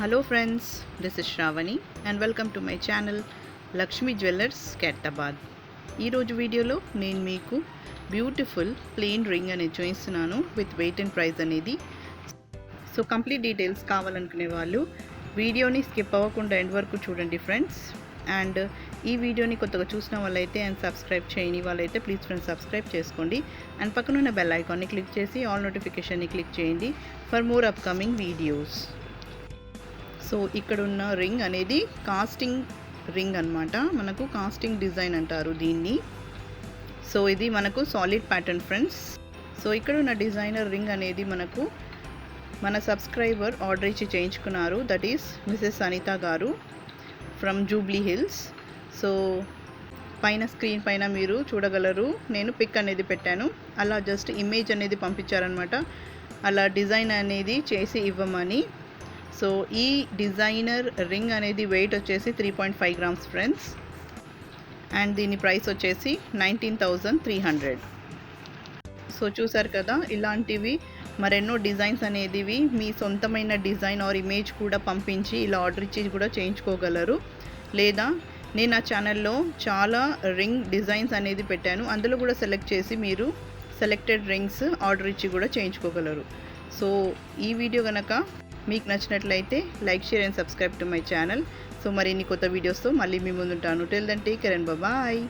Hello friends, this is Shravani and welcome to my channel Lakshmi Jewellers Katabad. ఈ రోజు వీడియోలో నేను మీకు బ్యూటిఫుల్ ప్లెయిన్ రింగ్ అనేది చూపిస్తున్నాను విత్ వెయిట్ అండ్ ప్రైస్ అనేది. సో కంప్లీట్ డీటెయిల్స్ కావాలనుకునే వాళ్ళు వీడియోని స్కిప్ అవ్వకుండా ఎండ్ వరకు చూడండి ఫ్రెండ్స్. అండ్ ఈ వీడియోని కొత్తగా చూసిన వాళ్ళైతే అండ్ సబ్స్క్రైబ్ చేయని వాళ్ళైతే ప్లీజ్ ఫ్రెండ్స్ సబ్స్క్రైబ్ చేసుకోండి అండ్ పక్కనున్న బెల్ ఐకాన్ని క్లిక్ చేసి ఆల్ నోటిఫికేషన్ని క్లిక్ చేయండి for more upcoming videos. So ఇక్కడ ఉన్న రింగ్ అనేది కాస్టింగ్ రింగ్ అన్నమాట, మనకు కాస్టింగ్ డిజైన్ అంటారు దీన్ని. సో ఇది మనకు సాలిడ్ ప్యాటర్న్ ఫ్రెండ్స్. సో ఇక్కడ ఉన్న డిజైనర్ రింగ్ అనేది మనకు మన సబ్స్క్రైబర్ ఆర్డర్ ఇచ్చి చేయించుకున్నారు, దట్ ఈస్ మిసెస్ అనిత గారు ఫ్రమ్ జూబ్లీ హిల్స్. సో పైన స్క్రీన్ పైన మీరు చూడగలరు, నేను పిక్ అనేది పెట్టాను, అలా జస్ట్ ఇమేజ్ అనేది పంపించారనమాట, అలా డిజైన్ అనేది చేసి ఇవ్వమని. సో ఈ డిజైనర్ రింగ్ అనేది వెయిట్ వచ్చేసి 3.5 గ్రామ్స్ ఫ్రెండ్స్ అండ్ దీని ప్రైస్ వచ్చేసి 19,300. సో చూసారు కదా, ఇలాంటివి మరెన్నో డిజైన్స్ అనేవి మీ సొంతమైన డిజైన్ ఆర్ ఇమేజ్ కూడా పంపించి ఇలా ఆర్డర్ ఇచ్చి కూడా చేయించుకోగలరు. లేదా నేను నా ఛానల్లో చాలా రింగ్ డిజైన్స్ అనేది పెట్టాను, అందులో కూడా సెలెక్ట్ చేసి మీరు సెలెక్టెడ్ రింగ్స్ ఆర్డర్ ఇచ్చి కూడా చేయించుకోగలరు. సో ఈ వీడియో కనుక మీకు నచ్చినట్లయితే like, share and subscribe to my channel. So మరిన్ని కొత్త వీడియోస్తో మళ్ళీ మీ ముందుంటాను. Till then take care and bye.